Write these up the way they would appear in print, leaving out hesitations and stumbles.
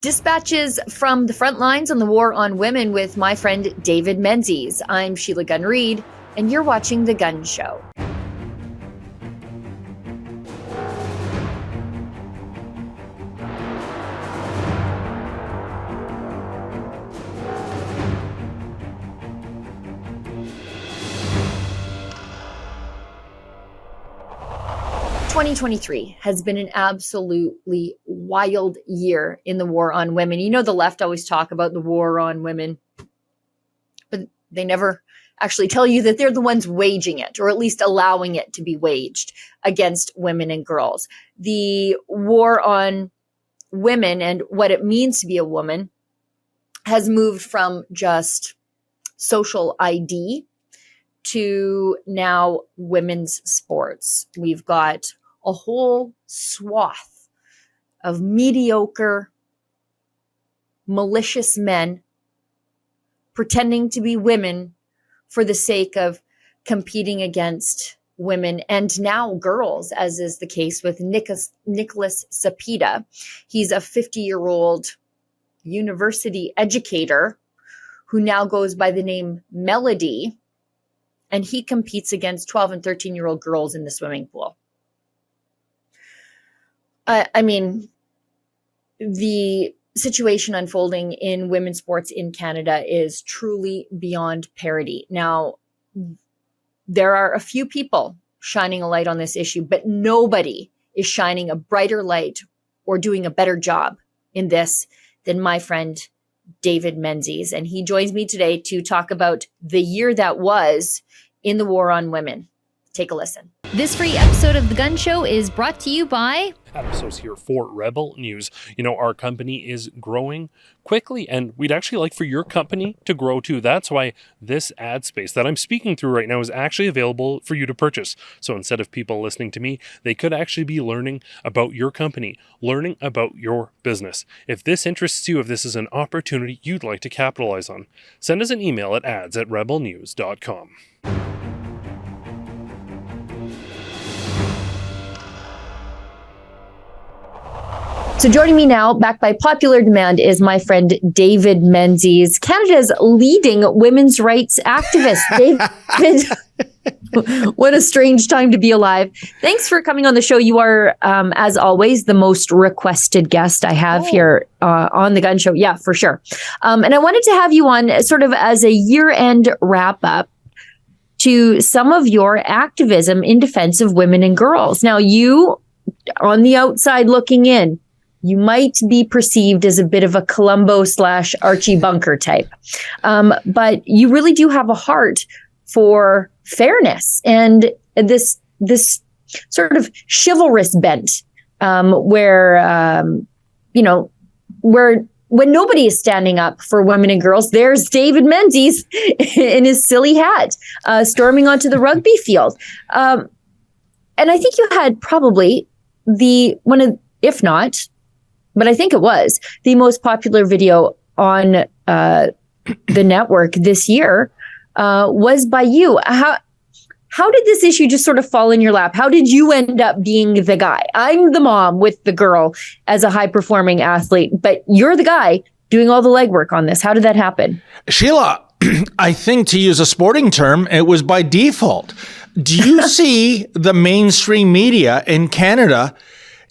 Dispatches from the front lines on the war on women with my friend David Menzies. I'm Sheila Gunn Reid, and you're watching The Gun Show. "2023 has been an absolutely wild year in the war on women. You know, the left always talk about the war on women, but they never actually tell you that they're the ones waging it, or at least allowing it to be waged against women and girls. The war on women and what it means to be a woman has moved from just social ID to now women's sports. We've got a whole swath of mediocre, malicious men pretending to be women for the sake of competing against women and now girls, as is the case with Nicholas Cepeda. He's a 50-year-old university educator who now goes by the name Melody, and he competes against 12 and 13-year-old girls in the swimming pool. I mean, the situation unfolding in women's sports in Canada is truly beyond parody. Now, there are a few people shining a light on this issue, but nobody is shining a brighter light or doing a better job in this than my friend David Menzies. And he joins me today to talk about the year that was in the war on women. Take a listen. This free episode of The Gun Show is brought to you by Adam Sos here for Rebel News. You know, our company is growing quickly, and we'd actually like for your company to grow too. That's why this ad space that I'm speaking through right now is actually available for you to purchase. So instead of people listening to me, they could actually be learning about your company, learning about your business. If this interests you, if this is an opportunity you'd like to capitalize on, send us an email at ads@rebelnews.com. So joining me now, backed by popular demand, is my friend David Menzies, Canada's leading women's rights activist. David, what a strange time to be alive. Thanks for coming on the show. You are, as always, the most requested guest I have here on The Gun Show. Yeah, for sure. And I wanted to have you on sort of as a year-end wrap-up to some of your activism in defense of women and girls. Now, you, on the outside looking in, you might be perceived as a bit of a Columbo/Archie Bunker type. But you really do have a heart for fairness and this sort of chivalrous bent, where when nobody is standing up for women and girls, there's David Menzies in his silly hat, storming onto the rugby field. And I think you had probably if not, but I think it was the most popular video on the network this year was by you. How did this issue just sort of fall in your lap? How did you end up being the guy? I'm the mom with the girl as a high-performing athlete, but you're the guy doing all the legwork on this. How did that happen? Sheila, I think, to use a sporting term, it was by default. Do you see the mainstream media in Canada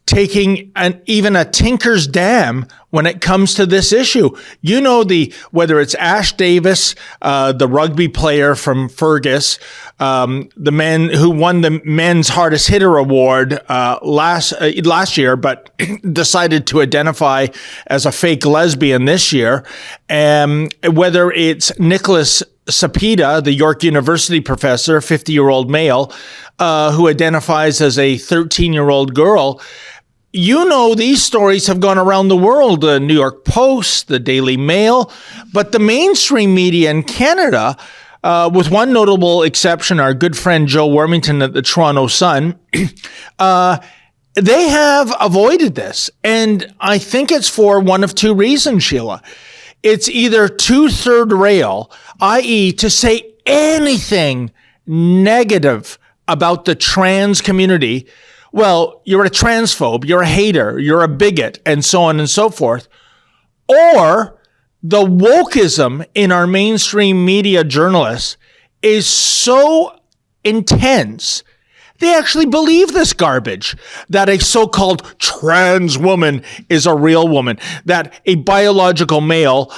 taking even a tinker's dam when it comes to this issue? You know, whether it's Ash Davis, the rugby player from Fergus, the man who won the men's hardest hitter award last year, but decided to identify as a fake lesbian this year, whether it's Nicholas Cepeda, the York University professor, 50-year-old male, who identifies as a 13-year-old girl. You know, these stories have gone around the world, the New York Post, the Daily Mail, but the mainstream media in Canada, with one notable exception, our good friend Joe Wormington at the Toronto Sun, they have avoided this. And I think it's for one of two reasons, Sheila. It's either too third rail, i.e. to say anything negative about the trans community, well, you're a transphobe, you're a hater, you're a bigot, and so on and so forth. or the wokeism in our mainstream media journalists is so intense, they actually believe this garbage, that a so-called trans woman is a real woman, that a biological male,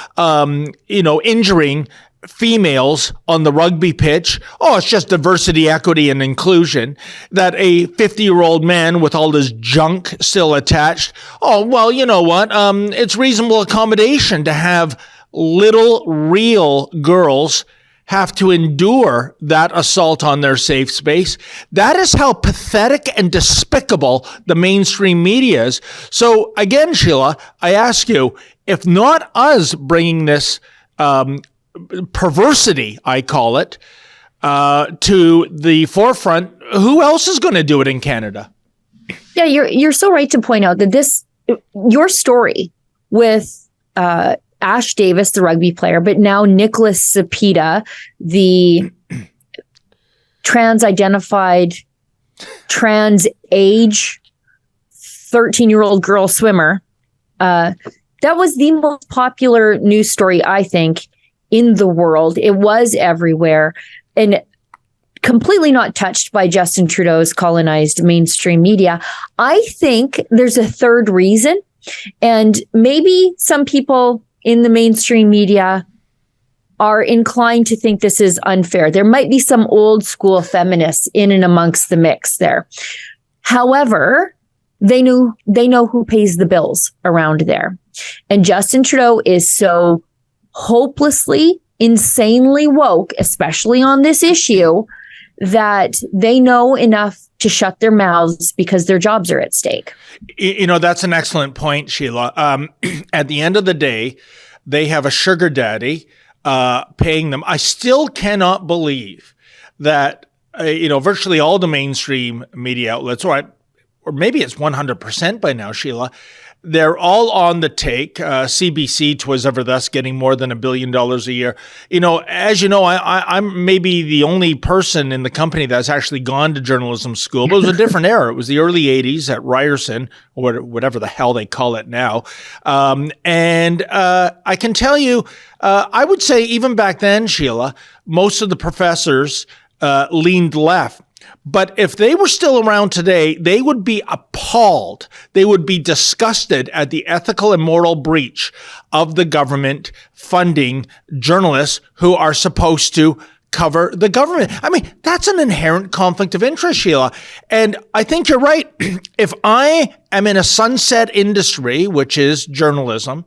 injuring females on the rugby pitch, oh, it's just diversity, equity, and inclusion, that a 50-year-old man with all this junk still attached, oh, well, you know what, it's reasonable accommodation to have little real girls have to endure that assault on their safe space. That is how pathetic and despicable the mainstream media is. So again, Sheila, I ask you, if not us bringing this perversity, I call it, to the forefront, who else is going to do it in Canada? Yeah, you're so right to point out that your story with Ash Davis, the rugby player, but now Nicholas Sapita, the trans-identified, trans-age 13-year-old girl swimmer. That was the most popular news story, I think, in the world. It was everywhere and completely not touched by Justin Trudeau's colonized mainstream media. I think there's a third reason, and maybe some people in the mainstream media are inclined to think this is unfair. There might be some old school feminists in and amongst the mix there. However, they know who pays the bills around there. And Justin Trudeau is so hopelessly, insanely woke, especially on this issue, that they know enough to shut their mouths because their jobs are at stake. You know, that's an excellent point, Sheila. At the end of the day, they have a sugar daddy paying them. I still cannot believe that, virtually all the mainstream media outlets, or maybe it's 100% by now, Sheila, they're all on the take. CBC, 'Twas Ever Thus, getting more than $1 billion a year. As you know, I'm maybe the only person in the company that's actually gone to journalism school, but it was a different era. It was the early 80s at Ryerson, or whatever the hell they call it now. And I can tell you, I would say even back then, Sheila, most of the professors leaned left. But if they were still around today, they would be appalled. They would be disgusted at the ethical and moral breach of the government funding journalists who are supposed to cover the government. I mean, that's an inherent conflict of interest, Sheila. And I think you're right. If I am in a sunset industry, which is journalism,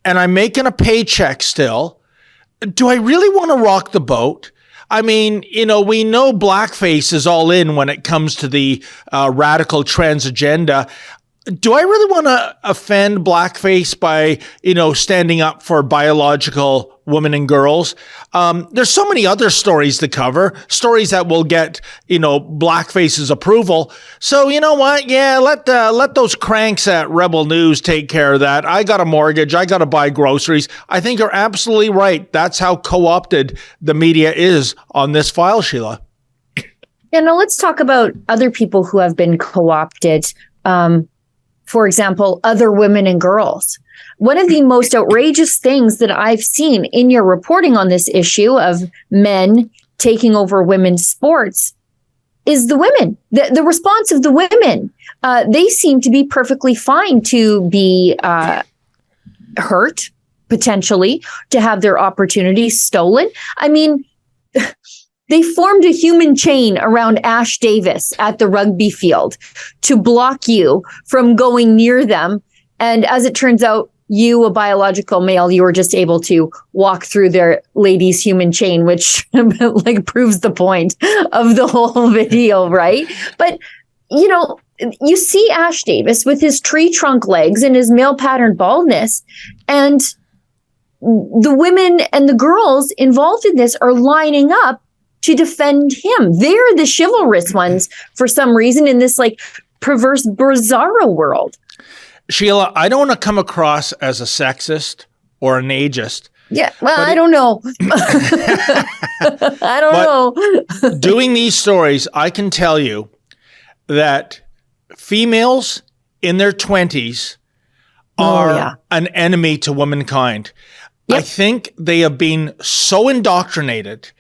and I'm making a paycheck still, do I really want to rock the boat? I mean, we know blackface is all in when it comes to the radical trans agenda. Do I really want to offend blackface by, standing up for biological women and girls? There's so many other stories to cover, stories that will get, blackface's approval. So you know what? Yeah, let those cranks at Rebel News take care of that. I got a mortgage. I got to buy groceries. I think you're absolutely right. That's how co-opted the media is on this file, Sheila. Yeah, now let's talk about other people who have been co-opted. For example, other women and girls. One of the most outrageous things that I've seen in your reporting on this issue of men taking over women's sports is the women, the response of the women. They seem to be perfectly fine to be hurt, potentially, to have their opportunities stolen. I mean, they formed a human chain around Ash Davis at the rugby field to block you from going near them. And as it turns out, you, a biological male, you were just able to walk through their ladies' human chain, which proves the point of the whole video, right? But, you see Ash Davis with his tree trunk legs and his male pattern baldness, and the women and the girls involved in this are lining up to defend him. They're the chivalrous ones for some reason in this perverse, bizarro world. Sheila, I don't want to come across as a sexist or an ageist. Yeah, well, I don't know. I don't know. Doing these stories, I can tell you that females in their 20s are an enemy to womankind. Yep. I think they have been so indoctrinated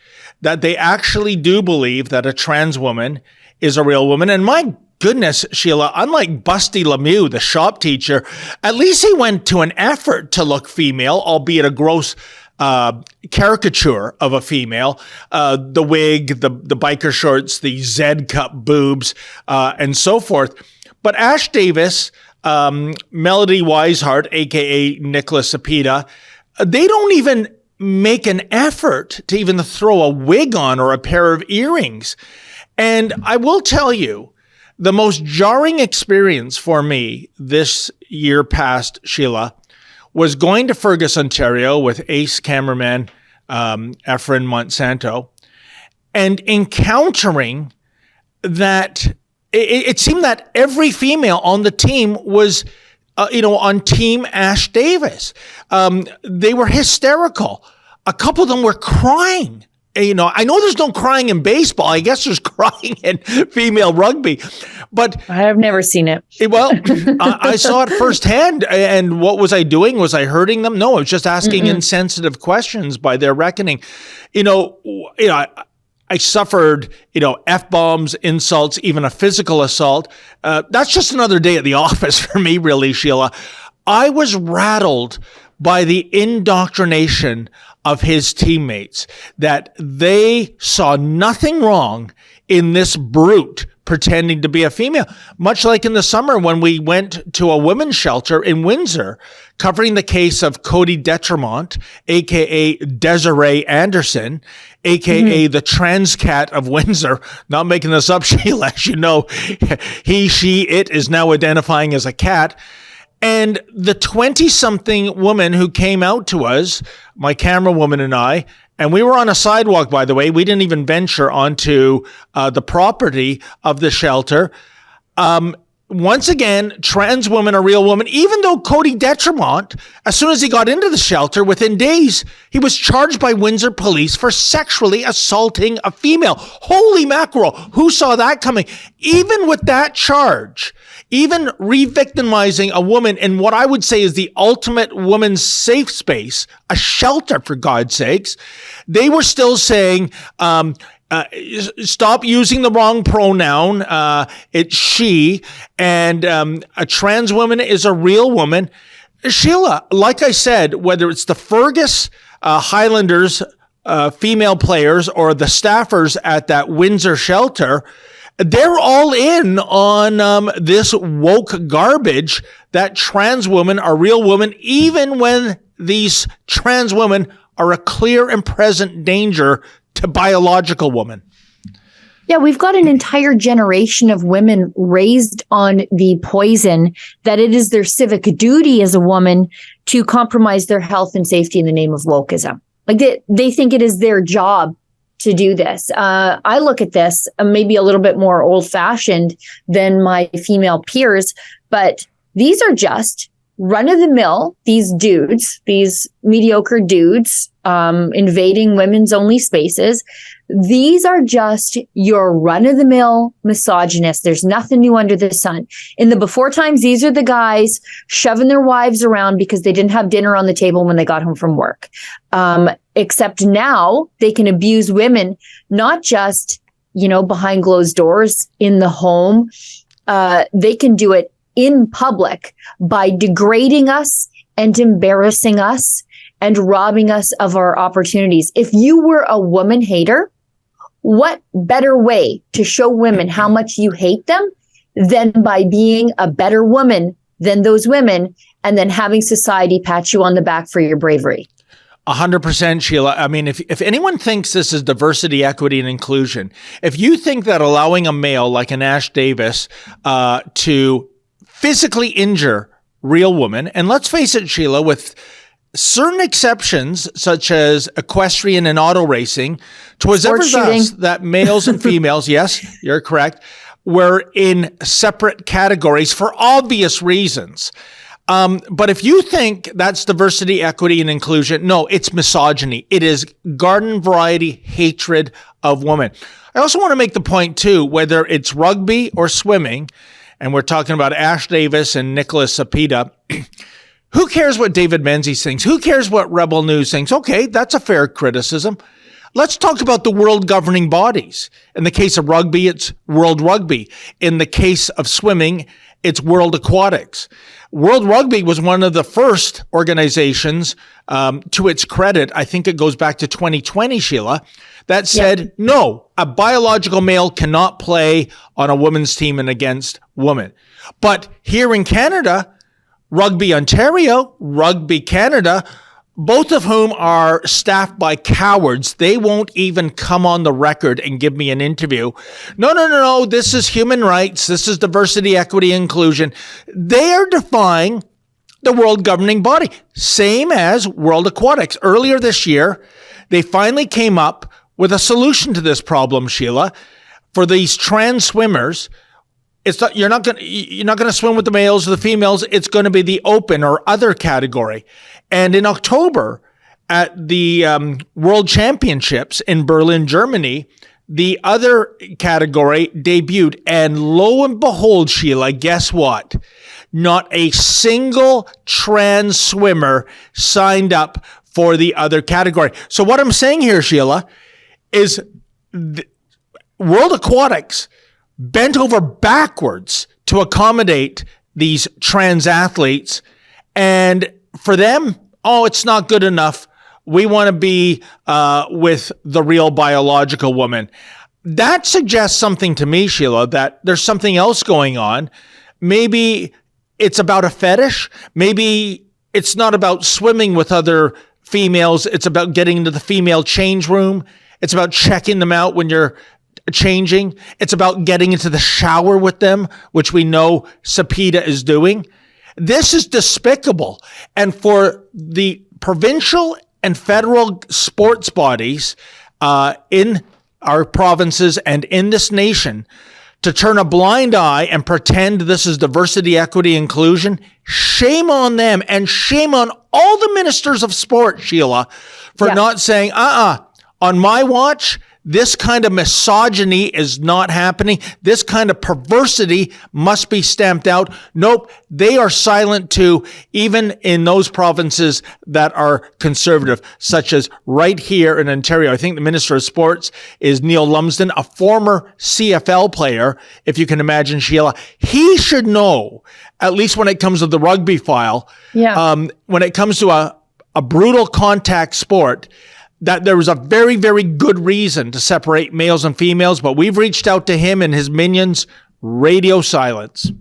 that they actually do believe that a trans woman is a real woman. And my goodness, Sheila, unlike Busty Lemieux, the shop teacher, at least he went to an effort to look female, albeit a gross caricature of a female, the wig, the biker shorts, the Z-cup boobs, and so forth. But Ash Davis, Melody Weishart, aka Nicholas Cepeda, they don't even make an effort to even throw a wig on or a pair of earrings. And I will tell you, the most jarring experience for me this year past, Sheila, was going to Fergus, Ontario with ace cameraman Efren Monsanto and encountering that it seemed that every female on the team was on Team Ash Davis. They were hysterical. A couple of them were crying. I know there's no crying in baseball. I guess there's crying in female rugby, but I have never seen it. Well, I saw it firsthand. And what was I doing? Was I hurting them? No, I was just asking insensitive questions by their reckoning. I suffered, F-bombs, insults, even a physical assault. That's just another day at the office for me, really, Sheila. I was rattled by the indoctrination of his teammates, that they saw nothing wrong in this brute pretending to be a female. Much like in the summer when we went to a women's shelter in Windsor, covering the case of Cody Detremont, aka Desiree Anderson, aka the trans cat of Windsor. Not making this up, Sheila, as you know, he, she, it is now identifying as a cat. And the 20-something woman who came out to us, my camera woman and I, and we were on a sidewalk, by the way. We didn't even venture onto the property of the shelter. Once again, trans woman, a real woman, even though Cody Detremont, as soon as he got into the shelter, within days, he was charged by Windsor police for sexually assaulting a female. Holy mackerel. Who saw that coming? Even with that charge, even re-victimizing a woman in what I would say is the ultimate woman's safe space, a shelter, for God's sakes, they were still saying, stop using the wrong pronoun. It's she, and a trans woman is a real woman. Sheila, like I said, whether it's the Fergus Highlanders female players or the staffers at that Windsor shelter, they're all in on this woke garbage that trans women are real women, even when these trans women are a clear and present danger to biological woman. Yeah, we've got an entire generation of women raised on the poison that it is their civic duty as a woman to compromise their health and safety in the name of wokeism. Like they think it is their job to do this. I look at this maybe a little bit more old-fashioned than my female peers, but these are just run-of-the-mill, these dudes, these mediocre dudes invading women's only spaces. These are just your run-of-the-mill misogynists. There's nothing new under the sun. In the before times, these are the guys shoving their wives around because they didn't have dinner on the table when they got home from work. Except now they can abuse women, not just, behind closed doors in the home. They can do it in public by degrading us and embarrassing us and robbing us of our opportunities. If you were a woman hater, what better way to show women how much you hate them than by being a better woman than those women and then having society pat you on the back for your bravery? 100%, Sheila. I mean, if anyone thinks this is diversity, equity, and inclusion, if you think that allowing a male like an Ash Davis to physically injure real women, and let's face it, Sheila, with certain exceptions, such as equestrian and auto racing, 'twas ever thus that males and females, yes, you're correct, were in separate categories for obvious reasons. But if you think that's diversity, equity, and inclusion, no, it's misogyny. It is garden variety hatred of women. I also want to make the point, too, whether it's rugby or swimming, and we're talking about Ash Davis and Nicholas Cepeda, Who cares what David Menzies thinks? Who cares what Rebel News thinks? Okay, that's a fair criticism. Let's talk about the world governing bodies. In the case of rugby, it's World Rugby. In the case of swimming, it's World Aquatics. World Rugby was one of the first organizations, to its credit, I think it goes back to 2020, Sheila, that said, no, a biological male cannot play on a women's team and against women. But here in Canada, Rugby Ontario, Rugby Canada, both of whom are staffed by cowards. They won't even come on the record and give me an interview. No. This is human rights. This is diversity, equity, inclusion. They are defying the world governing body. Same as World Aquatics. Earlier this year, they finally came up with a solution to this problem, Sheila, for these trans swimmers. It's not, you're not going to swim with the males or the females. It's going to be the open or other category. And in October at the World Championships in Berlin, Germany, the other category debuted. And lo and behold, Sheila, guess what? Not a single trans swimmer signed up for the other category. So what I'm saying here, Sheila, is World Aquatics bent over backwards to accommodate these trans athletes. And for them, it's not good enough. We want to be with the real biological woman. That suggests something to me, Sheila, that there's something else going on. Maybe it's about a fetish. Maybe it's not about swimming with other females. It's about getting into the female change room. It's about checking them out when you're changing. It's about getting into the shower with them, which we know Sepideh is doing. This is despicable. And for the provincial and federal sports bodies in our provinces and in this nation to turn a blind eye and pretend this is diversity, equity, inclusion, shame on them and shame on all the ministers of sport, Sheila, for not saying, on my watch, this kind of misogyny is not happening. This kind of perversity must be stamped out. Nope, they are silent too, even in those provinces that are conservative, such as right here in Ontario. I think the Minister of Sports is Neil Lumsden, a former CFL player, if you can imagine, Sheila. He should know, at least when it comes to the rugby file, when it comes to a brutal contact sport, that there was a very, very good reason to separate males and females, but we've reached out to him and his minions, radio silence.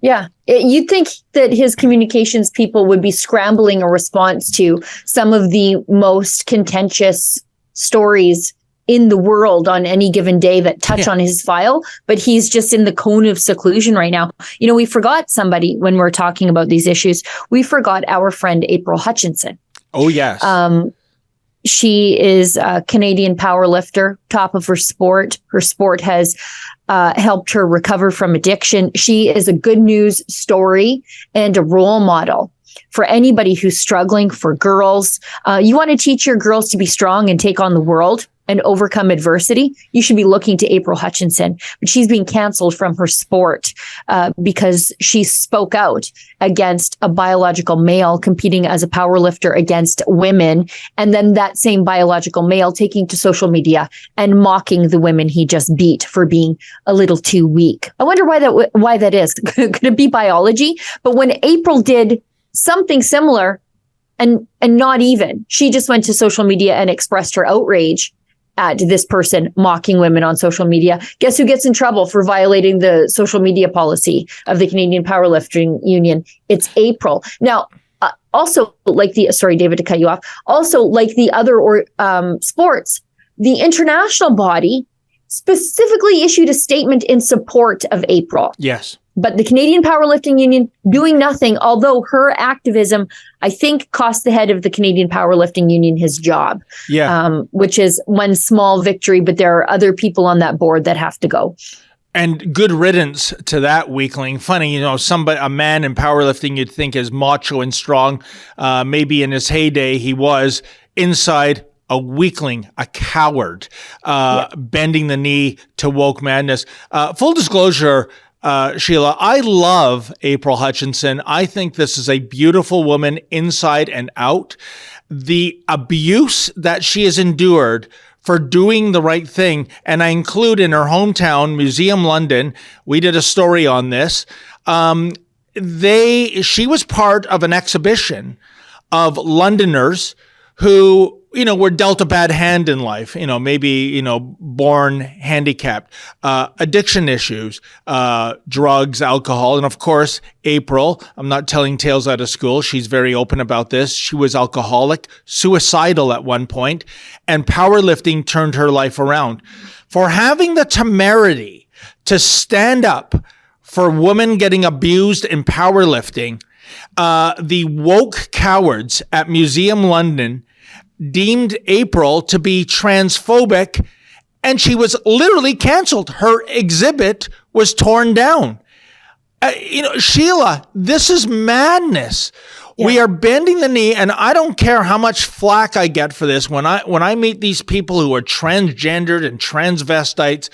Yeah. You'd think that his communications people would be scrambling a response to some of the most contentious stories in the world on any given day that touch on his file, but he's just in the cone of seclusion right now. You know, we forgot somebody when we're talking about these issues. We forgot our friend April Hutchinson. Oh, yes. She is a Canadian powerlifter, top of her sport. Her sport has helped her recover from addiction. She is a good news story and a role model for anybody who's struggling, for girls. You want to teach your girls to be strong and take on the world and overcome adversity, you should be looking to April Hutchinson. But she's being canceled from her sport because she spoke out against a biological male competing as a powerlifter against women. And then that same biological male taking to social media and mocking the women he just beat for being a little too weak. I wonder why that is. Could it be biology? But when April did something similar and not even, she just went to social media and expressed her outrage at this person mocking women on social media. Guess who gets in trouble for violating the social media policy of the Canadian Powerlifting Union? It's April. Now, also like sorry, David, to cut you off. Also like the other sports, the international body specifically issued a statement in support of April. Yes. But the Canadian Powerlifting Union doing nothing, although her activism, I think, cost the head of the Canadian Powerlifting Union his job, which is one small victory, but there are other people on that board that have to go. And good riddance to that weakling. Funny, a man in powerlifting you'd think is macho and strong. Maybe in his heyday he was. Inside, a weakling, a coward, bending the knee to woke madness. Full disclosure, Sheila. I love April Hutchinson. I think this is a beautiful woman inside and out. The abuse that she has endured for doing the right thing, and I include in her hometown, Museum London, we did a story on this. She was part of an exhibition of Londoners who, were dealt a bad hand in life, maybe, born handicapped, addiction issues, drugs, alcohol. And of course, April, I'm not telling tales out of school. She's very open about this. She was alcoholic, suicidal at one point, and powerlifting turned her life around. For having the temerity to stand up for women getting abused in powerlifting, the woke cowards at Museum London deemed April to be transphobic, and she was literally canceled. Her exhibit was torn down. Sheila, this is madness. Yeah. We are bending the knee, and I don't care how much flack I get for this. When I meet these people who are transgendered and transvestites,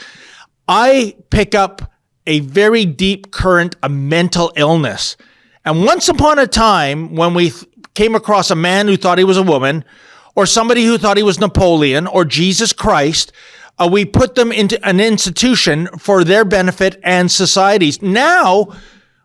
I pick up a very deep current of mental illness. And once upon a time, when we came across a man who thought he was a woman, or somebody who thought he was Napoleon or Jesus Christ, we put them into an institution for their benefit and society's. Now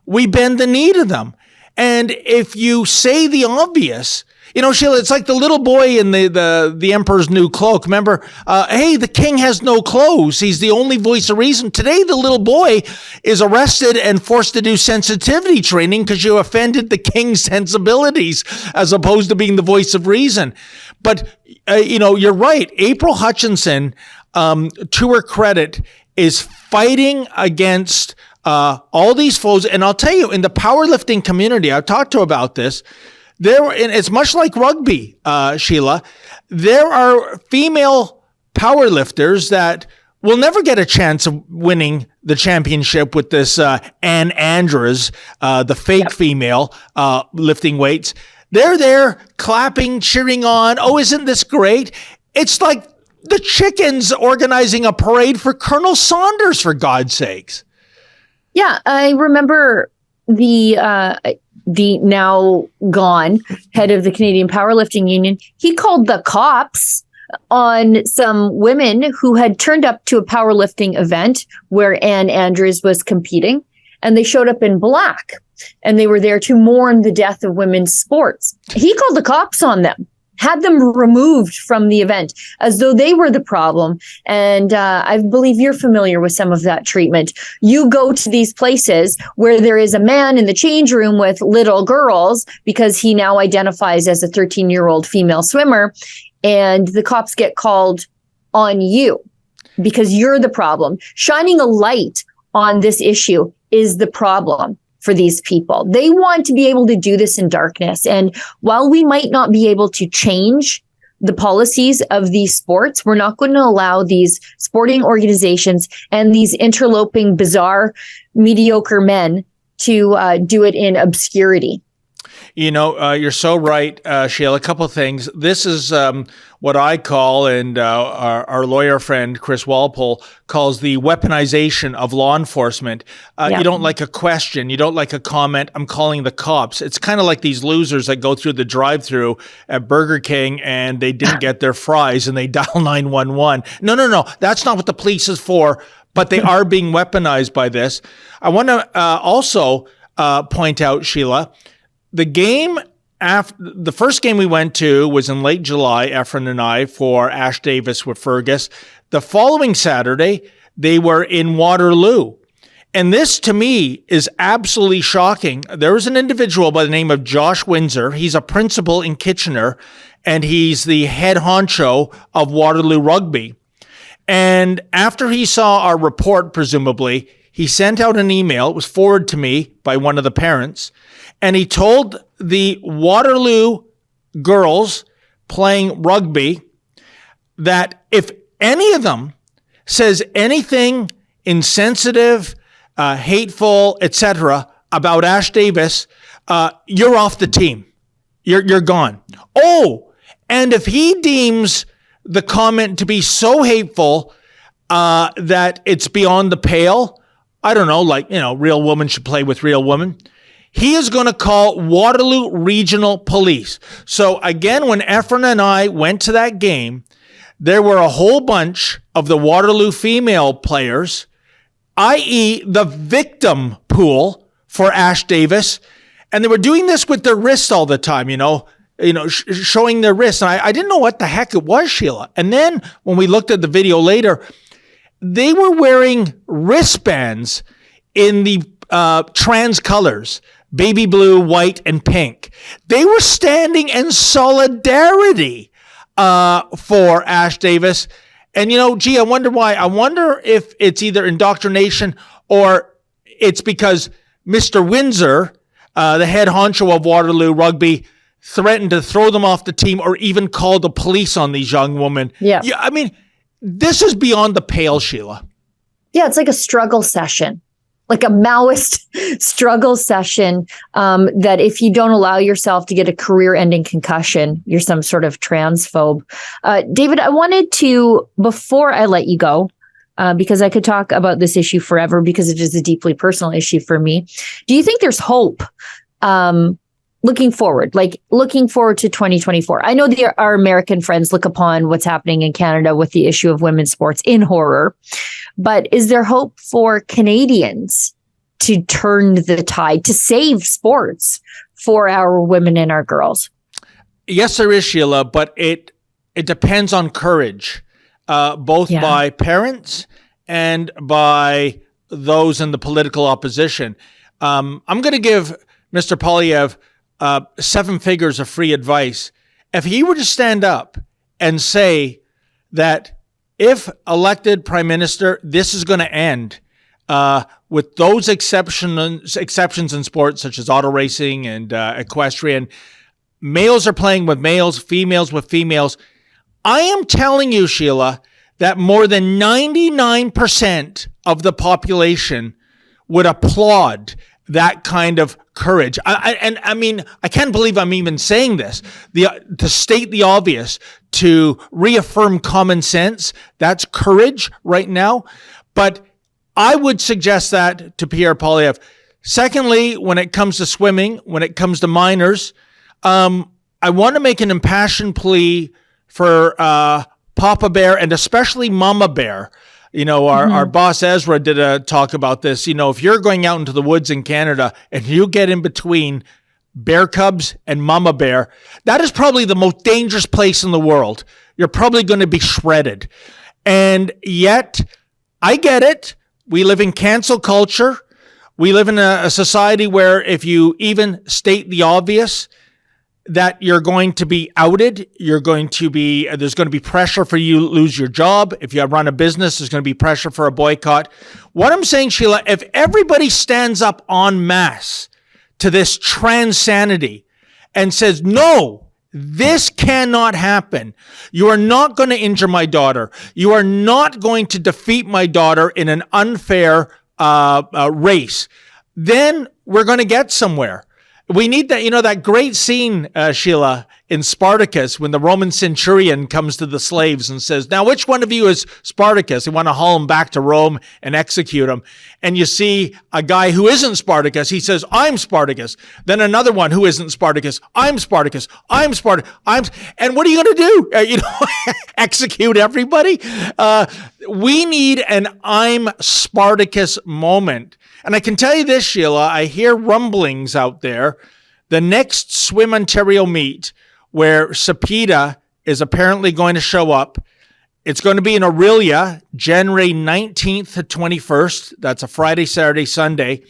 we bend the knee to them. And if you say the obvious, Sheila, it's like the little boy in the Emperor's New Cloak. Remember, hey, the king has no clothes. He's the only voice of reason. Today, the little boy is arrested and forced to do sensitivity training because you offended the king's sensibilities as opposed to being the voice of reason. But, you're right. April Hutchinson, to her credit, is fighting against all these foes. And I'll tell you, in the powerlifting community, I've talked to her about this. It's much like rugby, Sheila. There are female powerlifters that will never get a chance of winning the championship with this Ann Andrews, the fake female lifting weights. They're there clapping, cheering on. Oh, isn't this great? It's like the chickens organizing a parade for Colonel Saunders, for God's sakes. Yeah, I remember the now gone head of the Canadian Powerlifting Union. He called the cops on some women who had turned up to a powerlifting event where Ann Andrews was competing, and they showed up in black, and they were there to mourn the death of women's sports. He called the cops on them, had them removed from the event as though they were the problem. And I believe you're familiar with some of that treatment. You go to these places where there is a man in the change room with little girls because he now identifies as a 13-year-old female swimmer, and the cops get called on you because you're the problem. Shining a light on this issue is the problem for these people. They want to be able to do this in darkness. And while we might not be able to change the policies of these sports, we're not going to allow these sporting organizations and these interloping, bizarre, mediocre men to do it in obscurity. You're so right, Sheila. A couple of things. This is what I call, and our lawyer friend, Chris Walpole, calls the weaponization of law enforcement. You don't like a question. You don't like a comment. I'm calling the cops. It's kind of like these losers that go through the drive-through at Burger King and they didn't get their fries and they dial 911. No. That's not what the police is for, but they are being weaponized by this. I want to also point out, Sheila, the first game we went to was in late July, Efren and I, for Ash Davis with Fergus. The following Saturday, they were in Waterloo. And this, to me, is absolutely shocking. There was an individual by the name of Josh Windsor. He's a principal in Kitchener, and he's the head honcho of Waterloo Rugby. And after he saw our report, presumably, he sent out an email. It was forwarded to me by one of the parents. And he told the Waterloo girls playing rugby that if any of them says anything insensitive, hateful, etc., about Ash Davis, you're off the team. You're gone. Oh, and if he deems the comment to be so hateful that it's beyond the pale, I don't know, like, real women should play with real women. He is going to call Waterloo Regional Police. So again, when Efren and I went to that game, there were a whole bunch of the Waterloo female players, i.e. the victim pool for Ash Davis. And they were doing this with their wrists all the time, showing their wrists. And I didn't know what the heck it was, Sheila. And then when we looked at the video later, they were wearing wristbands in the trans colors, baby blue, white, and pink. They were standing in solidarity for Ash Davis. And, I wonder why. I wonder if it's either indoctrination or it's because Mr. Windsor, the head honcho of Waterloo Rugby, threatened to throw them off the team or even call the police on these young women. Yeah. I mean, this is beyond the pale, Sheila. Yeah, it's like a struggle session, like a Maoist struggle session, that if you don't allow yourself to get a career-ending concussion, you're some sort of transphobe. David, I wanted to, before I let you go, because I could talk about this issue forever because it is a deeply personal issue for me. Do you think there's hope looking forward to 2024? I know our American friends look upon what's happening in Canada with the issue of women's sports in horror, but is there hope for Canadians to turn the tide, to save sports for our women and our girls? Yes, there is, Sheila, but it depends on courage, both by parents and by those in the political opposition. I'm going to give Mr. Poilievre 7 figures of free advice. If he were to stand up and say that if elected prime minister, this is going to end with those exceptions in sports such as auto racing and equestrian, males are playing with males, females with females. I am telling you, Sheila, that more than 99% of the population would applaud that kind of courage. I mean, I can't believe I'm even saying this. To state the obvious, to reaffirm common sense, that's courage right now. But I would suggest that to Pierre Poilievre. Secondly, when it comes to swimming, when it comes to minors, I want to make an impassioned plea for Papa Bear and especially Mama Bear. Our boss Ezra did a talk about this. If you're going out into the woods in Canada and you get in between bear cubs and mama bear, that is probably the most dangerous place in the world. You're probably going to be shredded. And yet, I get it. We live in cancel culture. We live in a society where if you even state the obvious, that you're going to be outed, there's going to be pressure for you to lose your job. If you run a business, there's going to be pressure for a boycott. What I'm saying, Sheila, if everybody stands up en masse to this transanity and says, no, this cannot happen. You are not going to injure my daughter. You are not going to defeat my daughter in an unfair race. Then we're going to get somewhere. We need that, that great scene, Sheila, in Spartacus when the Roman centurion comes to the slaves and says, now, which one of you is Spartacus? They want to haul him back to Rome and execute him. And you see a guy who isn't Spartacus. He says, I'm Spartacus. Then another one who isn't Spartacus. I'm Spartacus. I'm Spartacus. And what are you going to do? Execute everybody? We need an I'm Spartacus moment. And I can tell you this, Sheila, I hear rumblings out there. The next Swim Ontario meet where Sapita is apparently going to show up, it's going to be in Orillia, January 19th to 21st. That's a Friday, Saturday, Sunday.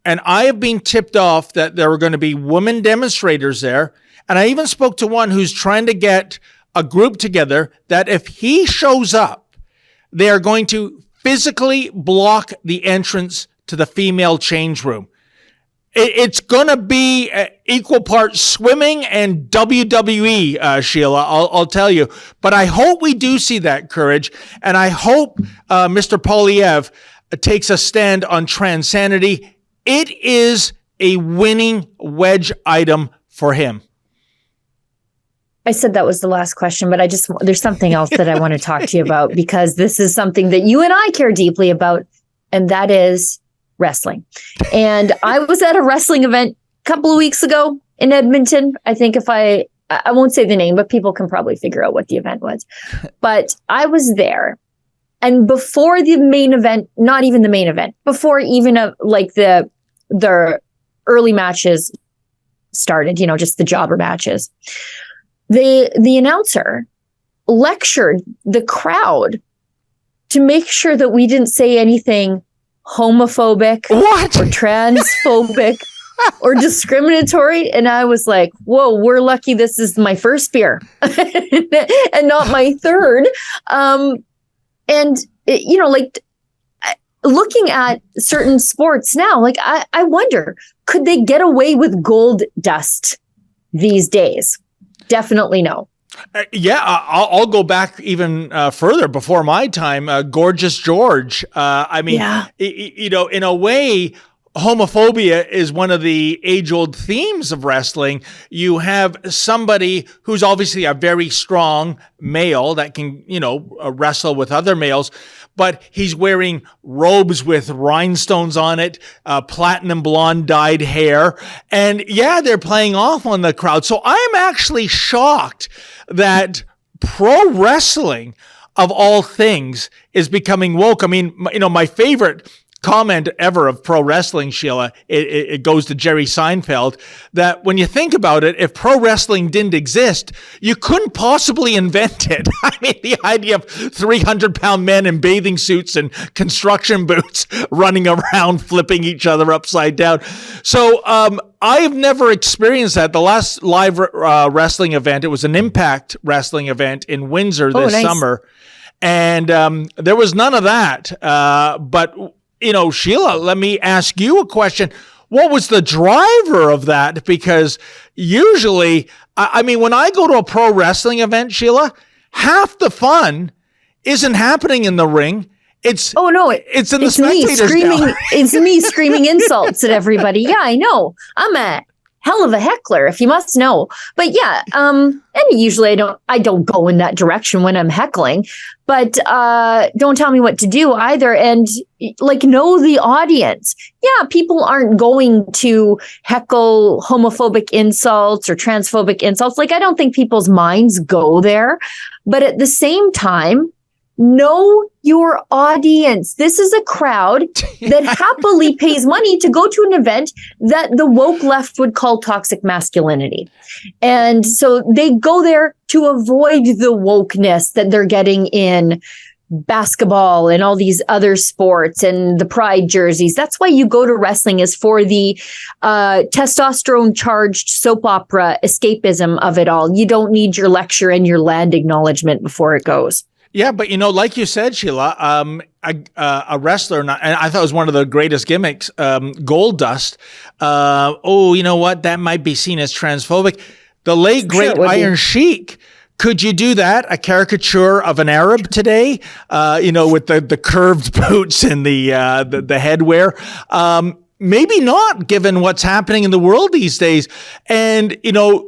And I have been tipped off that there are going to be women demonstrators there. And I even spoke to one who's trying to get a group together that if he shows up, they are going to physically block the entrance to the female change room. It's going to be equal parts swimming and WWE, Sheila, I'll tell you. But I hope we do see that courage. And I hope Mr. Poilievre takes a stand on transanity. It is a winning wedge item for him. I said that was the last question, but there's something else that I want to talk to you about because this is something that you and I care deeply about. And that is wrestling. And I was at a wrestling event a couple of weeks ago in Edmonton. I think if I won't say the name, but people can probably figure out what the event was. But I was there. And before the main event, not even the main event, before even the early matches started, just the jobber matches, the announcer lectured the crowd to make sure that we didn't say anything homophobic or transphobic or discriminatory. And I was like, whoa, we're lucky this is my first beer and not my third. Looking at certain sports now, I wonder, could they get away with gold dust these days? Definitely no. I'll go back even further before my time. Gorgeous George. In a way, homophobia is one of the age-old themes of wrestling. You have somebody who's obviously a very strong male that can, wrestle with other males, but he's wearing robes with rhinestones on it, platinum blonde dyed hair. And they're playing off on the crowd. So I'm actually shocked that pro wrestling, of all things, is becoming woke. I mean, my favorite comment ever of pro wrestling, Sheila, it goes to Jerry Seinfeld, that when you think about it, if pro wrestling didn't exist, you couldn't possibly invent it. I mean, the idea of 300-pound men in bathing suits and construction boots running around, flipping each other upside down. So I've never experienced that. The last live wrestling event, it was an Impact wrestling event in Windsor this summer. And there was none of that. But Sheila, let me ask you a question. What was the driver of that? Because usually, when I go to a pro wrestling event, Sheila, half the fun isn't happening in the ring. It's in the spectators. It's me screaming insults at everybody. Yeah, I know. I'm a hell of a heckler, if you must know. But and usually I don't go in that direction when I'm heckling, but don't tell me what to do either. And know the audience. Yeah, people aren't going to heckle homophobic insults or transphobic insults. I don't think people's minds go there. But at the same time, know your audience. This is a crowd that happily pays money to go to an event that the woke left would call toxic masculinity. And so they go there to avoid the wokeness that they're getting in basketball and all these other sports and the pride jerseys. That's why you go to wrestling, is for the testosterone charged soap opera escapism of it all. You don't need your lecture and your land acknowledgement before it goes. Yeah, but like you said, Sheila, a wrestler, and I thought it was one of the greatest gimmicks, gold dust. You know what? That might be seen as transphobic. The late, great Iron Sheik. Could you do that? A caricature of an Arab today, with the curved boots and the headwear? Maybe not, given what's happening in the world these days. And,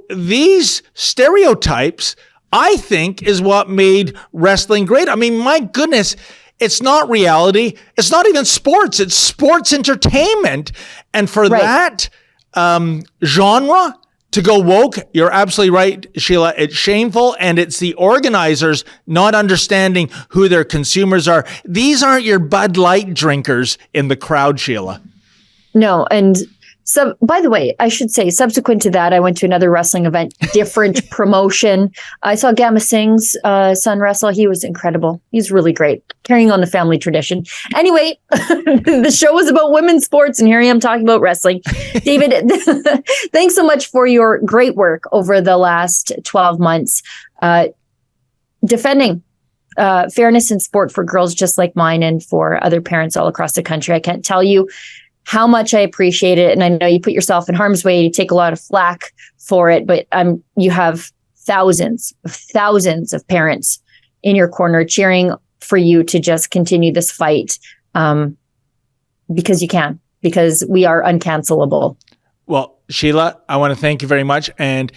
these stereotypes, I think, is what made wrestling great. I mean, my goodness, it's not reality. It's not even sports. It's sports entertainment. And for that genre to go woke, you're absolutely right, Sheila. It's shameful, and it's the organizers not understanding who their consumers are. These aren't your Bud Light drinkers in the crowd, Sheila. No, and so, by the way, I should say, subsequent to that, I went to another wrestling event, different promotion. I saw Gamma Singh's son wrestle. He was incredible. He's really great, carrying on the family tradition. Anyway, the show was about women's sports, and here I am talking about wrestling. David, thanks so much for your great work over the last 12 months, defending fairness in sport for girls just like mine and for other parents all across the country. I can't tell you how much I appreciate it. And I know you put yourself in harm's way. You take a lot of flack for it, but you have thousands of parents in your corner cheering for you to just continue this fight, because you can, because we are uncancelable. Well, Sheila, I want to thank you very much. And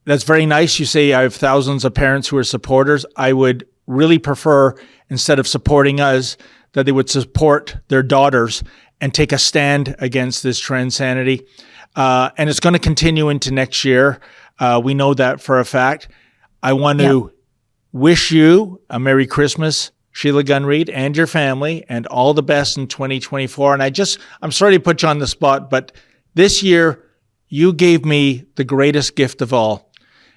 that's very nice. You say I have thousands of parents who are supporters. I would really prefer, instead of supporting us, that they would support their daughters and take a stand against this Transanity. And it's going to continue into next year. We know that for a fact. I want to wish you a Merry Christmas, Sheila Gunn Reid, and your family, and all the best in 2024. And I'm sorry to put you on the spot, but this year you gave me the greatest gift of all.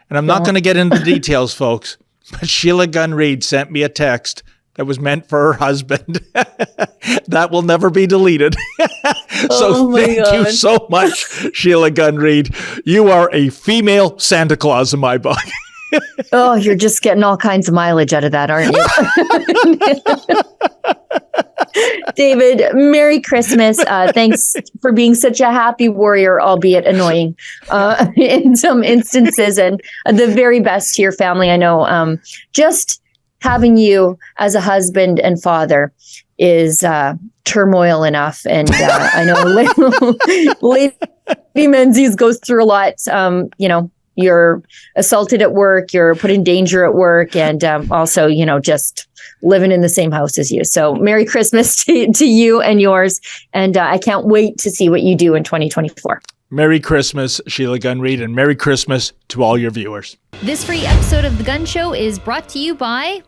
And I'm not going to get into the details, folks, but Sheila Gunn Reid sent me a text that was meant for her husband. That will never be deleted. So thank you so much, Sheila Gunn Reid. You are a female Santa Claus in my book. Oh, you're just getting all kinds of mileage out of that, aren't you? David, Merry Christmas. Thanks for being such a happy warrior, albeit annoying in some instances, and the very best to your family. I know just having you as a husband and father is turmoil enough. And I know Lady Menzies goes through a lot. You're assaulted at work, you're put in danger at work, and also, just living in the same house as you. So Merry Christmas to you and yours. And I can't wait to see what you do in 2024. Merry Christmas, Sheila Gunn Reid, and Merry Christmas to all your viewers. This free episode of The Gun Show is brought to you by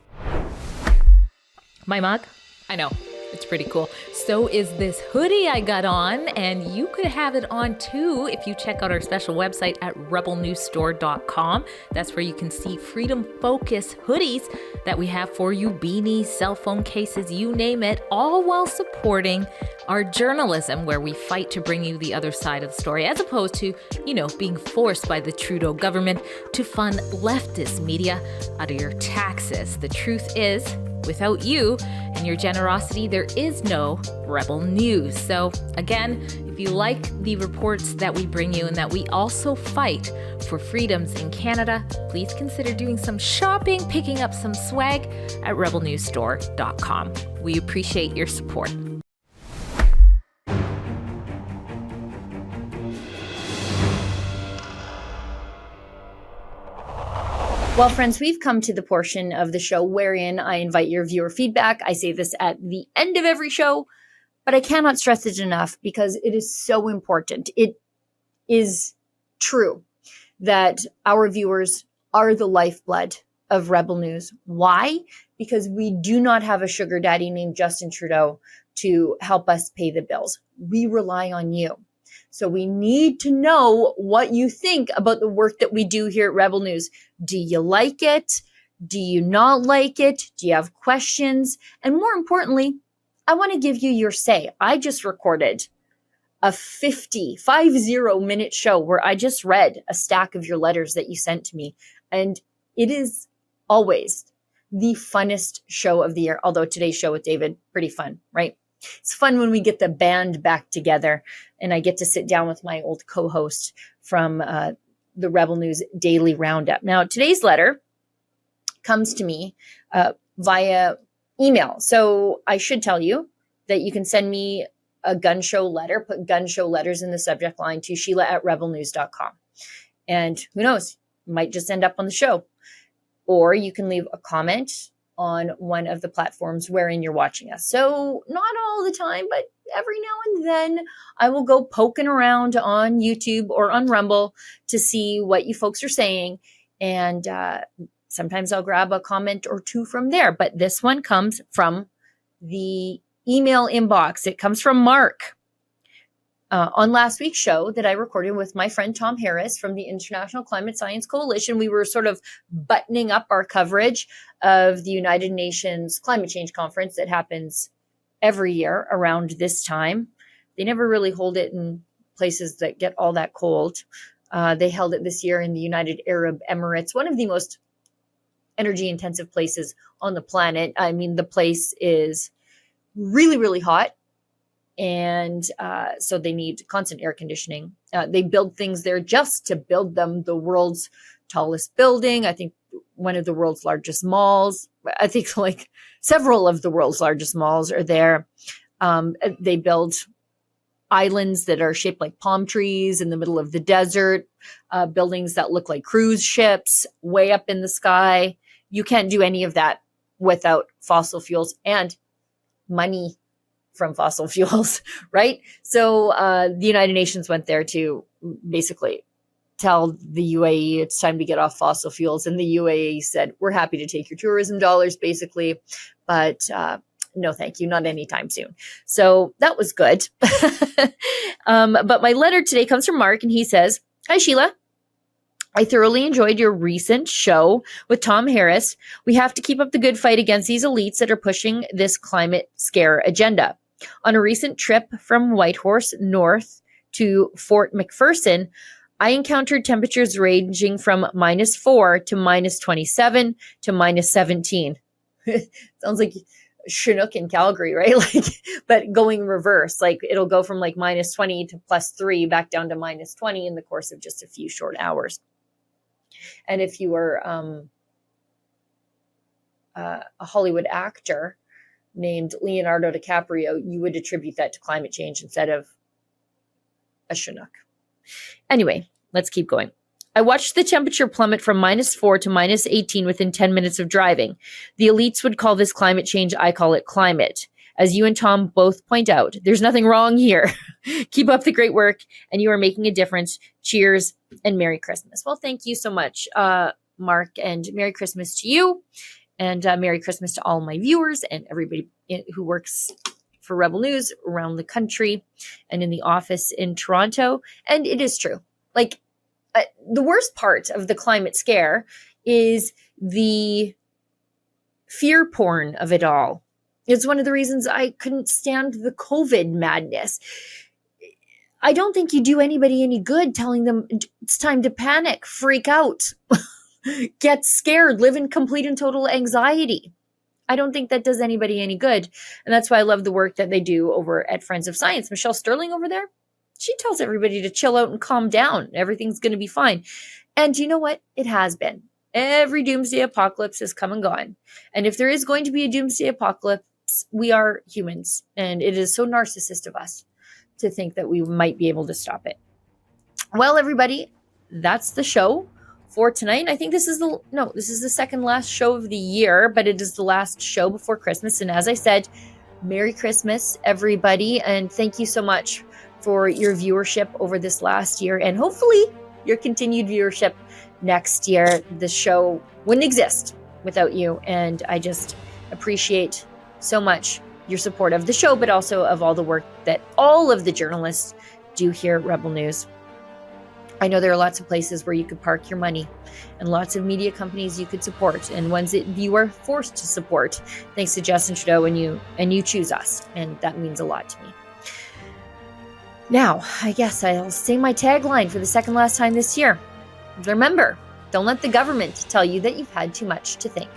my mug. I know, it's pretty cool. So is this hoodie I got on, and you could have it on too if you check out our special website at rebelnewsstore.com. That's where you can see Freedom Focus hoodies that we have for you, beanies, cell phone cases, you name it, all while supporting our journalism, where we fight to bring you the other side of the story, as opposed to, being forced by the Trudeau government to fund leftist media out of your taxes. The truth is, without you and your generosity, there is no Rebel News. So again, if you like the reports that we bring you and that we also fight for freedoms in Canada, please consider doing some shopping, picking up some swag at rebelnewsstore.com. We appreciate your support. Well, friends, we've come to the portion of the show wherein I invite your viewer feedback. I say this at the end of every show, but I cannot stress it enough because it is so important. It is true that our viewers are the lifeblood of Rebel News. Why? Because we do not have a sugar daddy named Justin Trudeau to help us pay the bills. We rely on you. So we need to know what you think about the work that we do here at Rebel News. Do you like it? Do you not like it? Do you have questions? And more importantly, I want to give you your say. I just recorded a 50 minute show where I just read a stack of your letters that you sent to me. And it is always the funnest show of the year. Although today's show with David, pretty fun, right? It's fun when we get the band back together and I get to sit down with my old co-host from the Rebel News Daily Roundup. Now, today's letter comes to me via email. So I should tell you that you can send me a gun show letter, put gun show letters in the subject line to Sheila@rebelnews.com. And who knows, might just end up on the show. Or you can leave a comment on one of the platforms wherein you're watching us. So not all the time, but every now and then I will go poking around on YouTube or on Rumble to see what you folks are saying. And sometimes I'll grab a comment or two from there. But this one comes from the email inbox. It comes from Mark. On last week's show that I recorded with my friend Tom Harris from the International Climate Science Coalition, we were sort of buttoning up our coverage of the United Nations Climate Change Conference that happens every year around this time. They never really hold it in places that get all that cold. They held it this year in the United Arab Emirates, one of the most energy intensive places on the planet. I mean, the place is really, really hot. And so they need constant air conditioning. They build things there just to build them. The world's tallest building, I think one of the world's largest malls. I think like several of the world's largest malls are there. They build islands that are shaped like palm trees in the middle of the desert, buildings that look like cruise ships way up in the sky. You can't do any of that without fossil fuels and money. from fossil fuels, right? So the United Nations went there to basically tell the UAE it's time to get off fossil fuels. And the UAE said, we're happy to take your tourism dollars, basically, but no, thank you, not anytime soon. So that was good. But my letter today comes from Mark, and he says, hi, Sheila. I thoroughly enjoyed your recent show with Tom Harris. We have to keep up the good fight against these elites that are pushing this climate scare agenda. On a recent trip from Whitehorse north to Fort McPherson, I encountered temperatures ranging from -4 to -27 to -17. Sounds like Chinook in Calgary, right? Like, but going reverse, like it'll go from like -20 to +3 back down to -20 in the course of just a few short hours. And if you were a Hollywood actor named Leonardo DiCaprio, you would attribute that to climate change instead of a Chinook. Anyway, let's keep going. I watched the temperature plummet from -4 to -18 within 10 minutes of driving. The elites would call this climate change. I call it climate. As you and Tom both point out, there's nothing wrong here. Keep up the great work, and you are making a difference. Cheers, and Merry Christmas. Well, thank you so much, Mark, and Merry Christmas to you, and Merry Christmas to all my viewers and everybody who works for Rebel News around the country and in the office in Toronto. And it is true. Like, the worst part of the climate scare is the fear porn of it all. It's one of the reasons I couldn't stand the COVID madness. I don't think you do anybody any good telling them it's time to panic, freak out, get scared, live in complete and total anxiety. I don't think that does anybody any good. And that's why I love the work that they do over at Friends of Science. Michelle Sterling over there, she tells everybody to chill out and calm down. Everything's going to be fine. And you know what? It has been. Every doomsday apocalypse has come and gone. And if there is going to be a doomsday apocalypse, we are humans. And it is so narcissist of us to think that we might be able to stop it. Well, everybody, that's the show for tonight. I think this is the second last show of the year, but it is the last show before Christmas. And as I said, Merry Christmas, everybody. And thank you so much for your viewership over this last year, and hopefully your continued viewership next year. The show wouldn't exist without you, and I just appreciate so much your support of the show, but also of all the work that all of the journalists do here at Rebel News. I know there are lots of places where you could park your money and lots of media companies you could support, and ones that you are forced to support thanks to Justin Trudeau and you choose us, and that means a lot to me. Now, I guess I'll say my tagline for the second last time this year. Remember, don't let the government tell you that you've had too much to think.